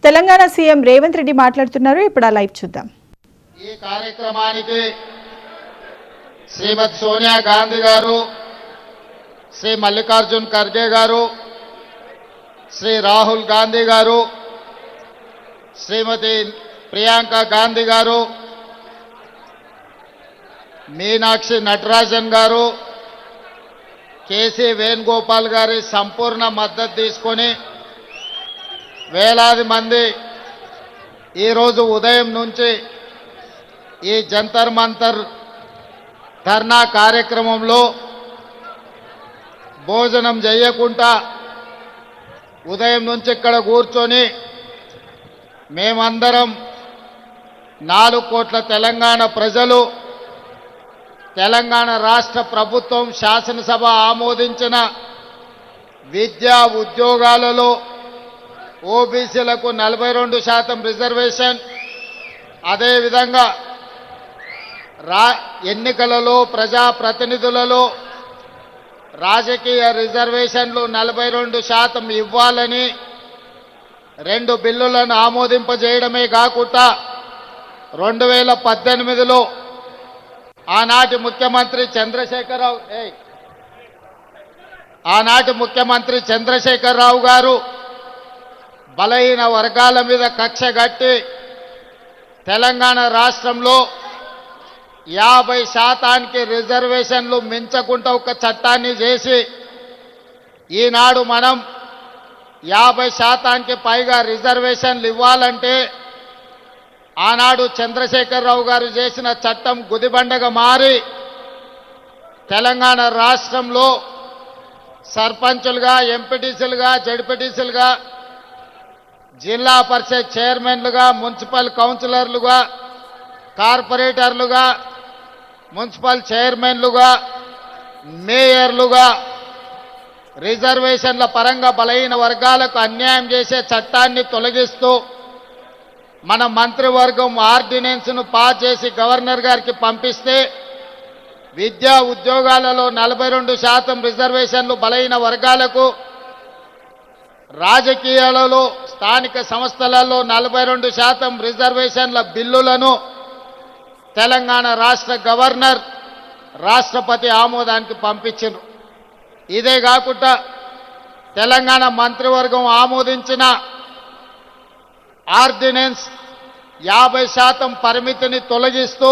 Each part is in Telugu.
తెలంగాణ సీఎం రేవంత్ రెడ్డి మాట్లాడుతున్నారు. ఇప్పుడు ఆ లైవ్ చూద్దాం. ఈ కార్యక్రమానికి శ్రీమతి సోనియా గాంధీ గారు, శ్రీ మల్లికార్జున్ ఖర్గే గారు, శ్రీ రాహుల్ గాంధీ గారు, శ్రీమతి ప్రియాంక గాంధీ గారు, మీనాక్షి నటరాజన్ గారు, కేసీ వేణుగోపాల్ గారి సంపూర్ణ మద్దతు తీసుకొని వేలాది మంది ఈరోజు ఉదయం నుంచి ఈ జంతర్ మంతర్ ధర్నా కార్యక్రమంలో భోజనం చేయకుండా ఉదయం నుంచి ఇక్కడ కూర్చొని మేమందరం 4 కోట్ల తెలంగాణ ప్రజలు, తెలంగాణ రాష్ట్ర ప్రభుత్వం శాసనసభ ఆమోదించిన విద్యా ఉద్యోగాలలో ఓబీసీలకు 42% రిజర్వేషన్, అదేవిధంగా ఎన్నికలలో ప్రజాప్రతినిధులలో రాజకీయ రిజర్వేషన్లు 42% ఇవ్వాలని 2 బిల్లులను ఆమోదింపజేయడమే కాకుండా 2018లో ఆనాటి ముఖ్యమంత్రి చంద్రశేఖరరావు గారు బలహీన వర్గాల మీద కక్ష కట్టి తెలంగాణ రాష్ట్రంలో 50% రిజర్వేషన్లు మించకుండా ఒక చట్టాన్ని చేసి ఈనాడు మనం 50%కి పైగా రిజర్వేషన్లు ఇవ్వాలంటే ఆనాడు చంద్రశేఖరరావు గారు చేసిన చట్టం గుదిబండగా మారి తెలంగాణ రాష్ట్రంలో సర్పంచులుగా, ఎంపీటీసీలుగా, జడ్పీటీసీలుగా, జిల్లా పరిషత్ చైర్మన్లుగా, మున్సిపల్ కౌన్సిలర్లుగా, కార్పొరేటర్లుగా, మున్సిపల్ చైర్మన్లుగా, మేయర్లుగా రిజర్వేషన్ల పరంగా బలహీన వర్గాలకు అన్యాయం చేసే చట్టాన్ని తొలగిస్తూ మన మంత్రివర్గం ఆర్డినెన్స్ను పాస్ చేసి గవర్నర్ గారికి పంపిస్తే విద్యా ఉద్యోగాలలో 42% రిజర్వేషన్లు బలహీన వర్గాలకు, రాజకీయాలలో స్థానిక సంస్థలలో 42% రిజర్వేషన్ల బిల్లులను తెలంగాణ రాష్ట్ర గవర్నర్ రాష్ట్రపతి ఆమోదానికి పంపించారు. ఇదే కాకుండా తెలంగాణ మంత్రివర్గం ఆమోదించిన ఆర్డినెన్స్ 50% పరిమితిని తొలగిస్తూ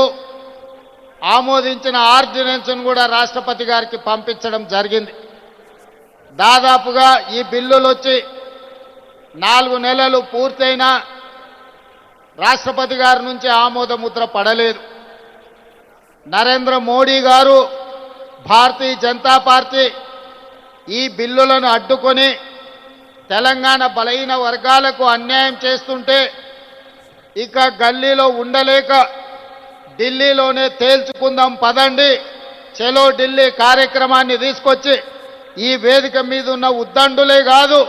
ఆమోదించిన ఆర్డినెన్స్ను కూడా రాష్ట్రపతి గారికి పంపించడం జరిగింది. దాదాపుగా ఈ బిల్లులు వచ్చి 4 నెలలు పూర్తయినా రాష్ట్రపతి గారి నుంచి ఆమోద ముద్ర పడలేదు. నరేంద్ర మోడీ గారు, భారతీయ జనతా పార్టీ ఈ బిల్లులను అడ్డుకొని తెలంగాణ బలహీన వర్గాలకు అన్యాయం చేస్తుంటే ఇక గల్లీలో ఉండలేక ఢిల్లీలోనే తేల్చుకుందాం పదండి, చలో ఢిల్లీ కార్యక్రమాన్ని తీసుకొచ్చి ఈ వేదిక మీద ఉన్న ఉద్దండులే కాదు,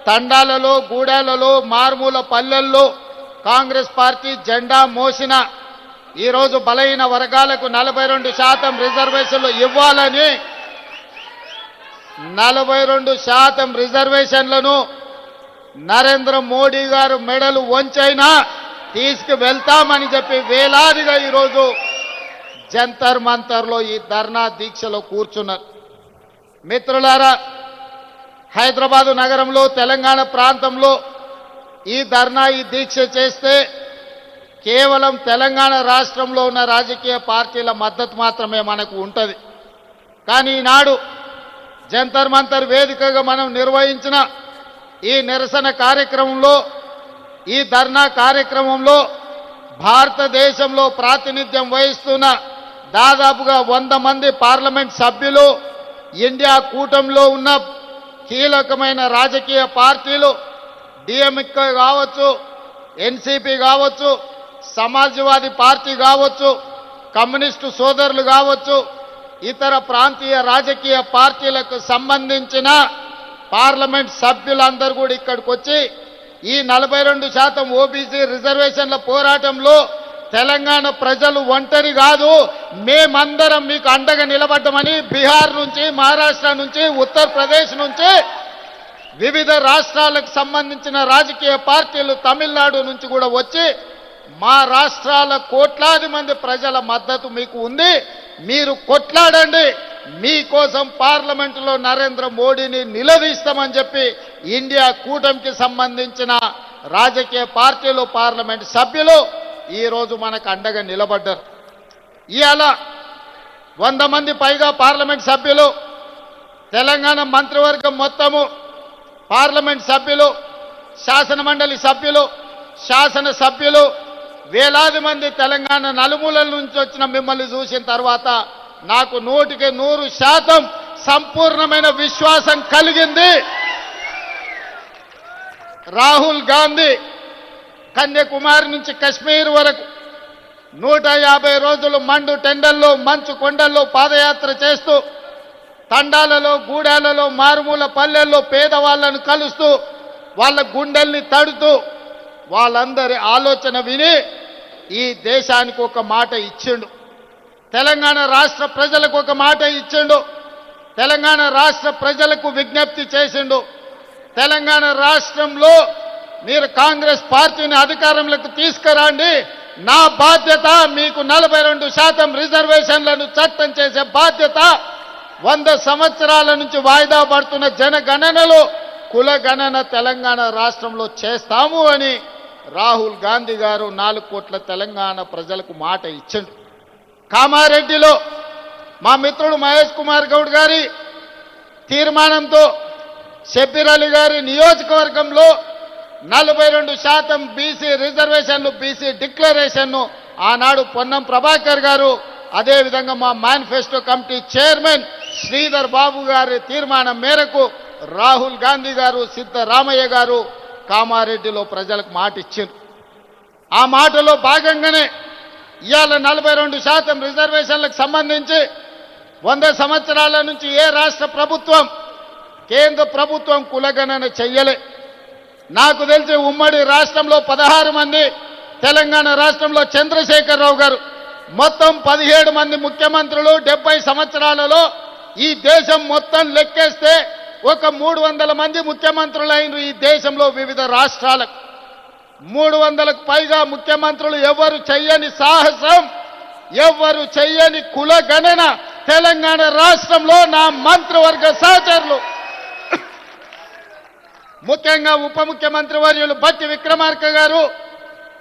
తండాలలో, గూడాలలో, మారుమూల పల్లెల్లో కాంగ్రెస్ పార్టీ జెండా మోసిన ఈరోజు బలహీన వర్గాలకు 42% రిజర్వేషన్లు ఇవ్వాలని 42% రిజర్వేషన్లను నరేంద్ర మోడీ గారు మెడలు వంచైనా తీసుకువెళ్తామని చెప్పి వేలాదిగా ఈరోజు జంతర్ మంతర్లో ఈ ధర్నా దీక్షలో కూర్చున్నారు. మిత్రులారా, హైదరాబాదు నగరంలో, తెలంగాణ ప్రాంతంలో ఈ ధర్నా, ఈ దీక్ష చేస్తే కేవలం తెలంగాణ రాష్ట్రంలో ఉన్న రాజకీయ పార్టీల మద్దతు మాత్రమే మనకు ఉంటుంది. కానీ ఈనాడు జంతర్ మంతర్ వేదికగా మనం నిర్వహించిన ఈ నిరసన కార్యక్రమంలో, ఈ ధర్నా కార్యక్రమంలో భారతదేశంలో ప్రాతినిధ్యం వహిస్తున్న దాదాపుగా 100 మంది పార్లమెంట్ సభ్యులు, ఇండియా కూటమిలో ఉన్న కీలకమైన రాజకీయ పార్టీలు, డిఎంకే కావచ్చు, ఎన్సీపీ కావచ్చు, సమాజ్వాదీ పార్టీ కావచ్చు, కమ్యూనిస్టు సోదరులు కావచ్చు, ఇతర ప్రాంతీయ రాజకీయ పార్టీలకు సంబంధించిన పార్లమెంట్ సభ్యులందరూ కూడా ఇక్కడికి వచ్చి ఈ 42% ఓబీసీ రిజర్వేషన్ల పోరాటంలో తెలంగాణ ప్రజలు ఒంటరి కాదు, మేమందరం మీకు అండగా నిలబడ్డామని బీహార్ నుంచి, మహారాష్ట్ర నుంచి, ఉత్తరప్రదేశ్ నుంచి వివిధ రాష్ట్రాలకు సంబంధించిన రాజకీయ పార్టీలు తమిళనాడు నుంచి కూడా వచ్చి మా రాష్ట్రాల కోట్లాది మంది ప్రజల మద్దతు మీకు ఉంది, మీరు కొట్లాడండి, మీకోసం పార్లమెంటులో నరేంద్ర మోడీని నిలదీస్తామని చెప్పి ఇండియా కూటమికి సంబంధించిన రాజకీయ పార్టీలు పార్లమెంట్ సభ్యులు ఈరోజు మనకు అండగా నిలబడ్డారు. ఇవాళ 100 మంది పైగా పార్లమెంట్ సభ్యులు, తెలంగాణ మంత్రివర్గం మొత్తము, పార్లమెంట్ సభ్యులు, శాసనమండలి సభ్యులు, శాసన సభ్యులు, వేలాది మంది తెలంగాణ నలుమూలల నుంచి వచ్చిన మిమ్మల్ని చూసిన తర్వాత నాకు 100% సంపూర్ణమైన విశ్వాసం కలిగింది. రాహుల్ గాంధీ కన్యాకుమారి నుంచి కశ్మీర్ వరకు 150 రోజులు మండు టెండల్లో మంచు కొండల్లో పాదయాత్ర చేస్తూ తండాలలో, గూడాలలో, మారుమూల పల్లెల్లో పేదవాళ్లను కలుస్తూ వాళ్ళ గుండెల్ని తడుతూ వాళ్ళందరి ఆలోచన విని ఈ దేశానికి ఒక మాట ఇచ్చిండు. తెలంగాణ రాష్ట్ర ప్రజలకు ఒక మాట ఇచ్చిండు. తెలంగాణ రాష్ట్ర ప్రజలకు విజ్ఞప్తి చేసిండు. తెలంగాణ రాష్ట్రంలో మీరు కాంగ్రెస్ పార్టీని అధికారంలోకి తీసుకురండి, నా బాధ్యత మీకు 42% రిజర్వేషన్లను చట్టం చేసే బాధ్యత, 100 సంవత్సరాల నుంచి వాయిదా పడుతున్న జనగణనలో కులగణన తెలంగాణ రాష్ట్రంలో చేస్తాము అని రాహుల్ గాంధీ గారు 4 కోట్ల తెలంగాణ ప్రజలకు మాట ఇచ్చిండు. కామారెడ్డిలో మా మిత్రుడు మహేష్ కుమార్ గౌడ్ గారి తీర్మానంతో షబ్బీర్ అలీ గారి నియోజకవర్గంలో 42% బీసీ రిజర్వేషన్లు, బీసీ డిక్లరేషన్ను ఆనాడు పొన్నం ప్రభాకర్ గారు, అదేవిధంగా మా manifesto committee chairman Sridhar Babu గారి తీర్మానం మేరకు రాహుల్ గాంధీ గారు, సిద్ధరామయ్య గారు కామారెడ్డిలో ప్రజలకు మాట ఇచ్చారు. ఆ మాటలో భాగంగానే ఇవాళ 42% రిజర్వేషన్లకు సంబంధించి 100 సంవత్సరాల నుంచి ఏ రాష్ట్ర ప్రభుత్వం, కేంద్ర ప్రభుత్వం కులగణన చెయ్యలే. నాకు తెలిసి ఉమ్మడి రాష్ట్రంలో 16 మంది, తెలంగాణ రాష్ట్రంలో చంద్రశేఖరరావు గారు, మొత్తం 17 మంది ముఖ్యమంత్రులు 70 సంవత్సరాలలో ఈ దేశం మొత్తం లెక్కేస్తే ఒక 300 మంది ముఖ్యమంత్రులైన ఈ దేశంలో వివిధ రాష్ట్రాలకు 300కు పైగా ముఖ్యమంత్రులు ఎవరు చెయ్యని సాహసం, ఎవరు చెయ్యని కులగణన తెలంగాణ రాష్ట్రంలో నా మంత్రివర్గ సహచరులు, ముఖ్యంగా ఉప ముఖ్యమంత్రి వర్యులు బట్టి విక్రమార్క గారు,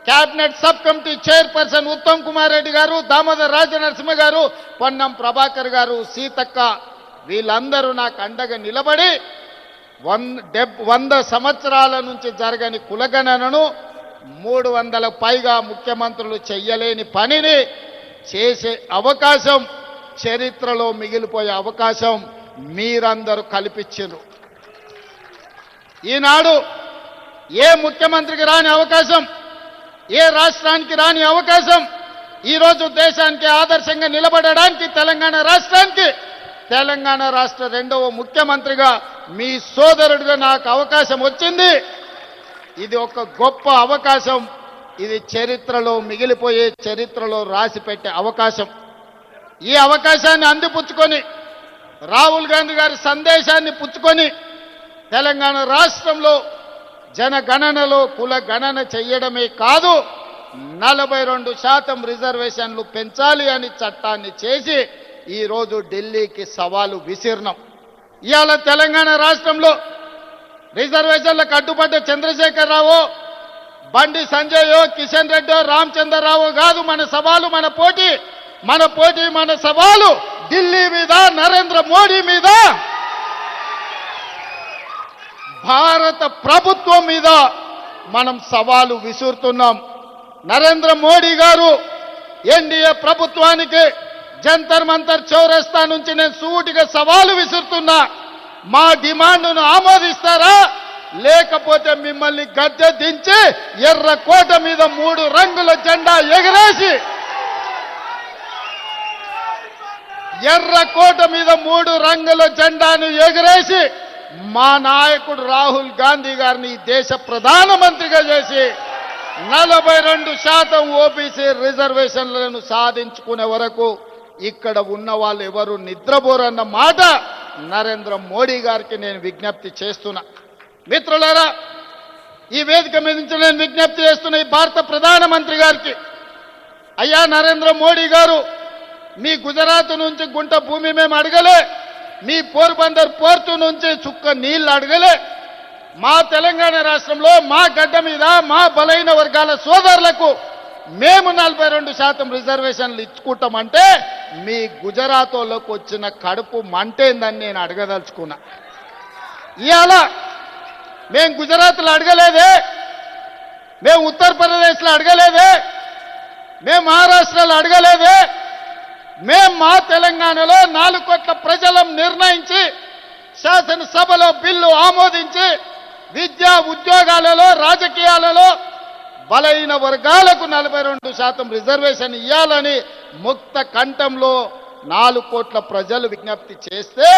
cabinet sub committee chairperson Uttam Kumar Reddy గారు, దామోదర్ రాజనరసింహ గారు, పొన్నం ప్రభాకర్ గారు, సీతక్క, వీళ్ళందరూ నాకు అండగా నిలబడి 100 సంవత్సరాల నుంచి జరగని కులగణనను 300 పైగా ముఖ్యమంత్రులు చెయ్యలేని పనిని చేసే అవకాశం, చరిత్రలో మిగిలిపోయే అవకాశం మీరందరూ కల్పించారు. ఈనాడు ఏ ముఖ్యమంత్రికి రాని అవకాశం, ఏ రాష్ట్రానికి రాని అవకాశం, ఈరోజు దేశానికి ఆదర్శంగా నిలబడడానికి తెలంగాణ రాష్ట్రానికి, తెలంగాణ రాష్ట్ర 2వ ముఖ్యమంత్రిగా మీ సోదరుడిగా నాకు అవకాశం వచ్చింది. ఇది ఒక గొప్ప అవకాశం. ఇది చరిత్రలో మిగిలిపోయే, చరిత్రలో రాసి పెట్టే అవకాశం. ఈ అవకాశాన్ని అందిపుచ్చుకొని రాహుల్ గాంధీ గారి సందేశాన్ని పుచ్చుకొని తెలంగాణ రాష్ట్రంలో జనగణనలో కుల గణన చెయ్యడమే కాదు 42% రిజర్వేషన్లు పెంచాలి అని చట్టాన్ని చేసి ఈరోజు ఢిల్లీకి సవాలు విసిరినాం. ఇవాళ తెలంగాణ రాష్ట్రంలో రిజర్వేషన్లకు అడ్డుపడ్డ చంద్రశేఖరరావు, బండి సంజయో, కిషన్ రెడ్డో, రామచంద్రరావు కాదు మన సవాలు, మన పోటీ, మన సవాలు ఢిల్లీ మీద, నరేంద్ర మోడీ మీద, భారత ప్రభుత్వం మీద మనం సవాలు విసురుతున్నాం. నరేంద్ర మోడీ గారు ఎన్డీఏ ప్రభుత్వానికి జంతర్ మంతర్ చౌరస్తా నుంచి నేను సూటిగా సవాలు విసురుతున్నా. మా డిమాండ్ను ఆమోదిస్తారా, లేకపోతే మిమ్మల్ని గద్దె దించి ఎర్రకోట మీద 3 రంగుల జెండా ఎగరేసి, ఎర్రకోట మీద 3 రంగుల జెండాను ఎగరేసి మా నాయకుడు రాహుల్ గాంధీ గారిని దేశ ప్రధానమంత్రిగా చేసి 42% ఓబీసీ రిజర్వేషన్లను సాధించుకునే వరకు ఇక్కడ ఉన్న వాళ్ళు ఎవరు నిద్రపోరన్న మాట నరేంద్ర మోడీ గారికి నేను విజ్ఞప్తి చేస్తున్నా. మిత్రులారా, ఈ వేదిక మీద నుంచి నేను విజ్ఞప్తి చేస్తున్న ఈ భారత ప్రధానమంత్రి గారికి, అయ్యా నరేంద్ర మోడీ గారు, మీ గుజరాత్ నుంచి గుంట భూమి మేము అడగలే, మీ పోర్బందర్ పోర్టు నుంచి చుక్క నీళ్లు అడగలే. మా తెలంగాణ రాష్ట్రంలో మా గడ్డ మీద మా బలైన వర్గాల సోదరులకు మేము 42% రిజర్వేషన్లు ఇచ్చుకుంటామంటే మీ గుజరాత్ వాళ్ళకు వచ్చిన కడుపు మంటేందని నేను అడగదలుచుకున్నా. ఇవాళ మేము గుజరాత్లో అడగలేదే, మేము ఉత్తరప్రదేశ్లో అడగలేదే, మేము మహారాష్ట్రలో అడగలేదే, మేము మా తెలంగాణలో 4 కోట్ల ప్రజలం నిర్ణయించి శాసనసభలో బిల్లు ఆమోదించి విద్యా ఉద్యోగాలలో రాజకీయాలలో బలైన వర్గాలకు 42% రిజర్వేషన్ ఇవ్వాలని ముక్త కంఠంలో 4 కోట్ల ప్రజలు విజ్ఞప్తి చేస్తే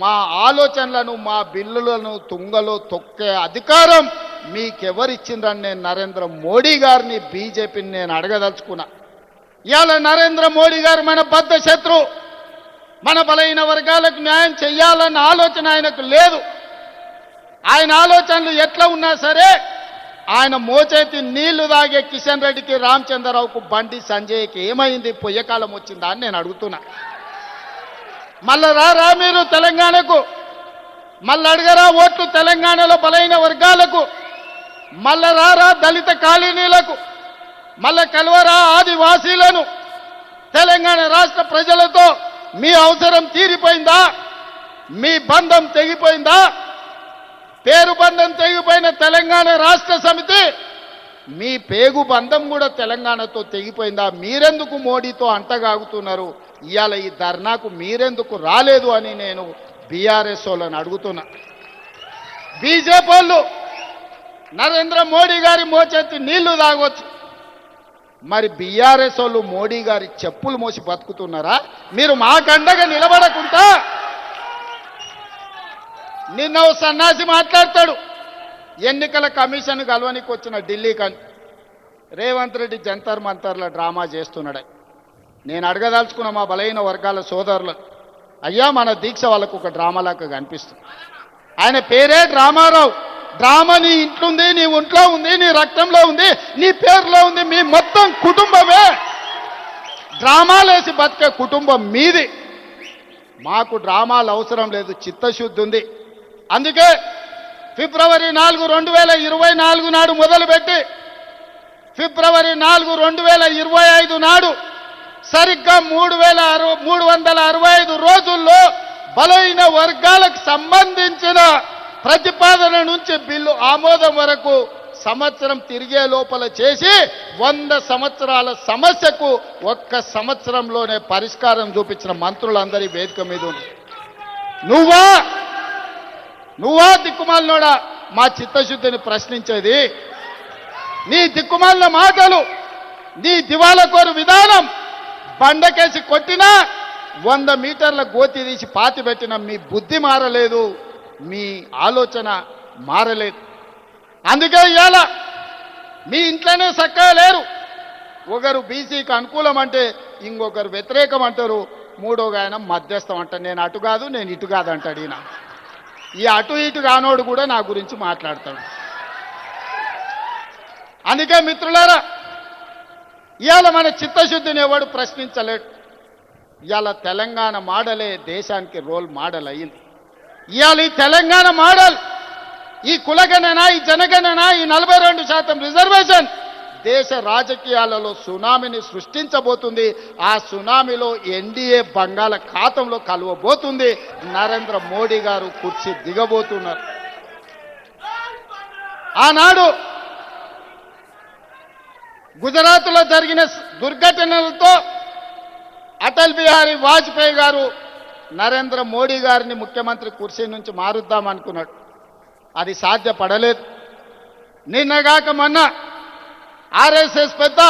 మా ఆలోచనలను మా బిల్లులను తుంగలో తొక్కే అధికారం మీకెవరిచ్చిందని నేను నరేంద్ర మోడీ గారిని బీజేపీని నేను అడగదలుచుకున్నా. ఇవాళ నరేంద్ర మోడీ గారు మన బద్ధ శత్రు, మన బలైన వర్గాలకు న్యాయం చెయ్యాలన్న ఆలోచన ఆయనకు లేదు. ఆయన ఆలోచనలు ఎట్లా ఉన్నా సరే ఆయన మోచేతి నీళ్లు తాగే కిషన్ రెడ్డికి రామచంద్రరావుకు బండి సంజయ్కి ఏమైంది, పొయ్యకాలం వచ్చిందా అని నేను అడుగుతున్నా. మళ్ళా రా మీరు తెలంగాణకు, మళ్ళీ అడగరా ఓట్లు తెలంగాణలో బలైన వర్గాలకు, మళ్ళా రా దళిత కాలనీలకు, మళ్ళా కలవరా ఆదివాసీలను. తెలంగాణ రాష్ట్ర ప్రజలతో మీ అవసరం తీరిపోయిందా? మీ బంధం తెగిపోయిందా? పేరు బంధం తెగిపోయిన తెలంగాణ రాష్ట్ర సమితి మీ పేగు బంధం కూడా తెలంగాణతో తెగిపోయిందా? మీరెందుకు మోడీతో అంటగాగుతున్నారు? ఇవాళ ఈ ధర్నాకు మీరెందుకు రాలేదు అని నేను బీఆర్ఎస్ వాళ్ళని అడుగుతున్నా. బీజేపీ వాళ్ళు నరేంద్ర మోడీ గారి మోచేతి నీళ్లు తాగొచ్చు, మరి బీఆర్ఎస్ వాళ్ళు మోడీ గారి చెప్పులు మోసి బతుకుతున్నారా? మీరు మాకండగా నిలబడకుండా నిన్న ఓ సన్నాసి మాట్లాడతాడు, ఎన్నికల కమిషన్ కలవనికి వచ్చిన ఢిల్లీకి అని. రేవంత్ రెడ్డి జంతర్ మంతర్ల డ్రామా చేస్తున్నాడు. నేను అడగదలుచుకున్న మా బలైన వర్గాల సోదరులు, అయ్యా మన దీక్ష వాళ్ళకు ఒక డ్రామాలాగా కనిపిస్తుంది. ఆయన పేరే డ్రామారావు. డ్రామా నీ ఇంట్లో ఉంది, నీ ఒంట్లో ఉంది, నీ రక్తంలో ఉంది, నీ పేరులో ఉంది, మీ మొత్తం కుటుంబమే డ్రామాలేసి బతికే కుటుంబం మీది. మాకు డ్రామాలు అవసరం లేదు, చిత్తశుద్ధి ఉంది. అందుకే ఫిబ్రవరి 4, 2024 నాడు మొదలుపెట్టి ఫిబ్రవరి 4, 2025 నాడు సరిగ్గా 365 రోజుల్లో బలైన వర్గాలకు సంబంధించిన ప్రతిపాదన నుంచి బిల్లు ఆమోదం వరకు సంవత్సరం తిరిగే లోపల చేసి 100 సంవత్సరాల సమస్యకు 1 సంవత్సరంలోనే పరిష్కారం చూపించిన మంత్రులందరి వేదిక మీద ఉంది. నువ్వా దిక్కుమాలినోడా మా చిత్తశుద్ధిని ప్రశ్నించేది? నీ దిక్కుమాలిన మాటలు, నీ దివాలకోరు విధానం, బండకేసి కొట్టినా 100 మీటర్ల గోతి తీసి పాతి పెట్టిన మీ బుద్ధి మారలేదు, మీ ఆలోచన మారలేదు. అందుకే ఇవాళ మీ ఇంట్లోనే చక్కగా లేరు. ఒకరు బీసీకి అనుకూలం అంటే ఇంకొకరు వ్యతిరేకం అంటారు, మూడోగా ఆయన మధ్యస్థం అంటారు. నేను అటు కాదు, నేను ఇటు కాదు అంటాడు ఈయన. ఈ అటు ఇటు కానోడు కూడా నా గురించి మాట్లాడతాడు. అందుకే మిత్రులారా, ఇవాళ మన చిత్తశుద్ధిని ఎవడు ప్రశ్నించలేడు. ఇవాళ తెలంగాణ మోడలే దేశానికి రోల్ మోడల్ అయ్యింది. ఇవాళ ఈ తెలంగాణ మోడల్, ఈ కులగణన, ఈ జనగణన, ఈ 42% రిజర్వేషన్ దేశ రాజకీయాలలో సునామీని సృష్టించబోతుంది. ఆ సునామీలో ఎన్డీఏ బంగాళాఖాతంలో కలవబోతుంది. నరేంద్ర మోడీ గారు కుర్చీ దిగబోతున్నారు. ఆనాడు గుజరాత్లో జరిగిన దుర్ఘటనలతో అటల్ బిహారీ వాజ్పేయి గారు నరేంద్ర మోడీ గారిని ముఖ్యమంత్రి కుర్చీ నుంచి మారుద్దామనుకున్నాడు. అది సాధ్యపడలేదు. నిన్నగాక మొన్న ఆర్ఎస్ఎస్ పెద్ద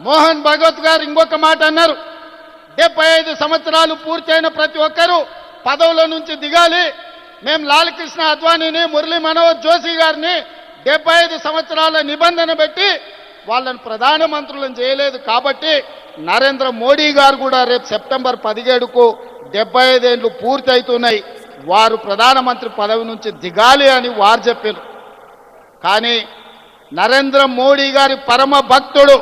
మోహన్ భగవత్ గారు ఇంకొక మాట అన్నారు, 75 సంవత్సరాలు పూర్తయిన ప్రతి ఒక్కరూ పదవుల నుంచి దిగాలి. మేము లాల్ కృష్ణ అద్వానీని, మురళీ మనోహర్ జోషి గారిని 75 సంవత్సరాల నిబంధన పెట్టి వాళ్ళని ప్రధానమంత్రులను చేయలేదు. కాబట్టి నరేంద్ర మోడీ గారు కూడా రేపు సెప్టెంబర్ 17కు 75 ఏళ్ళు పూర్తి అవుతున్నాయి. వారు ప్రధానమంత్రి పదవి నుంచి దిగాలి అని వారు చెప్పారు. కానీ నరేంద్ర మోడీ గారి పరమ భక్తుడు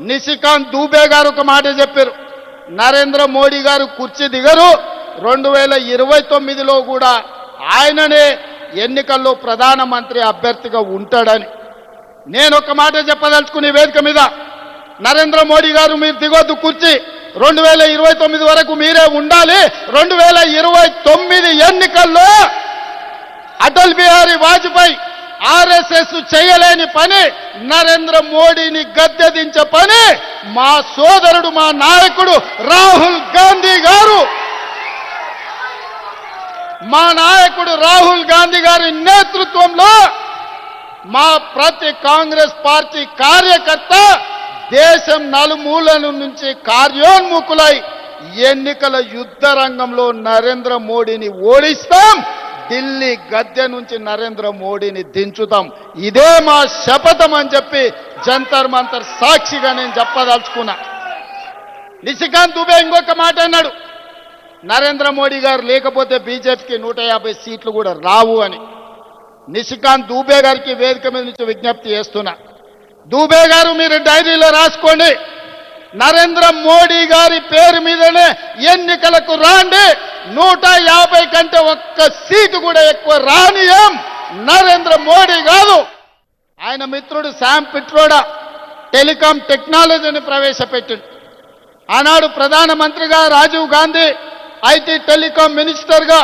నిశికాంత్ దూబే గారు ఒక మాట చెప్పారు. నరేంద్ర మోడీ గారు కుర్చీ దిగరు, 2029లో కూడా ఆయననే ఎన్నికల్లో ప్రధానమంత్రి అభ్యర్థిగా ఉంటాడని. నేను ఒక మాట చెప్పదలుచుకునే వేదిక మీద, నరేంద్ర మోడీ గారు మీరు దిగొద్దు కుర్చీ, 2029 వరకు మీరే ఉండాలి. 2029 ఎన్నికల్లో అటల్ బిహారీ వాజ్పేయి ఆర్ఎస్ఎస్ చేయలేని పని, నరేంద్ర మోడీని గద్దె దించే పని మా సోదరుడు, మా నాయకుడు రాహుల్ గాంధీ గారు, మా నాయకుడు రాహుల్ గాంధీ గారి నేతృత్వంలో మా ప్రతి కాంగ్రెస్ పార్టీ కార్యకర్త దేశం నలుమూలల నుంచి కార్యోన్ముఖులై ఎన్నికల యుద్ధ రంగంలో నరేంద్ర మోడీని ఓడిస్తాం, ఢిల్లీ గద్దె నుంచి నరేంద్ర మోడీని దించుతాం. ఇదే మా శపథం అని చెప్పి జంతర్ మంతర్ సాక్షిగా నేను చెప్పదలుచుకున్నా. నిశికాంత్ దుబే ఇంకొక మాట అన్నాడు, నరేంద్ర మోడీ గారు లేకపోతే బీజేపీకి 150 సీట్లు కూడా రావు అని. నిశికాంత్ దూబే గారికి వేదిక మీద నుంచి విజ్ఞప్తి చేస్తున్నా, దూబే గారు మీరు డైరీలో రాసుకోండి, నరేంద్ర మోడీ గారి పేరు మీదనే ఎన్నికలకు రాండి, 150 కంటే ఒక్క సీటు కూడా ఎక్కువ రానియం నరేంద్ర మోడీ కాదు. ఆయన మిత్రుడు శామ్ పిట్రోడా టెలికాం టెక్నాలజీని ప్రవేశపెట్టింది. ఆనాడు ప్రధానమంత్రిగా రాజీవ్ గాంధీ, ఐటీ టెలికాం మినిస్టర్గా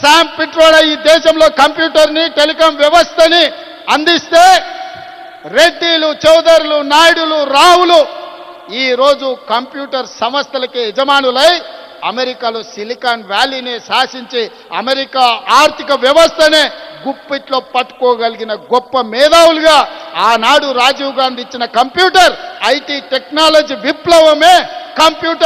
శామ్ పిట్రోడా ఈ దేశంలో కంప్యూటర్ని, టెలికాం వ్యవస్థని అందిస్తే రెడ్డిలు, చౌదరులు, నాయుడులు, రావులు ఈరోజు కంప్యూటర్ సంస్థలకి యజమానులై అమెరికాలో సిలికాన్ వ్యాలీని శాసించి అమెరికా ఆర్థిక వ్యవస్థనే గుప్పిట్లో పట్టుకోగలిగిన గొప్ప మేధావులుగా ఆనాడు రాజీవ్ గాంధీ ఇచ్చిన కంప్యూటర్, ఐటీ టెక్నాలజీ విప్లవమే కంప్యూటర్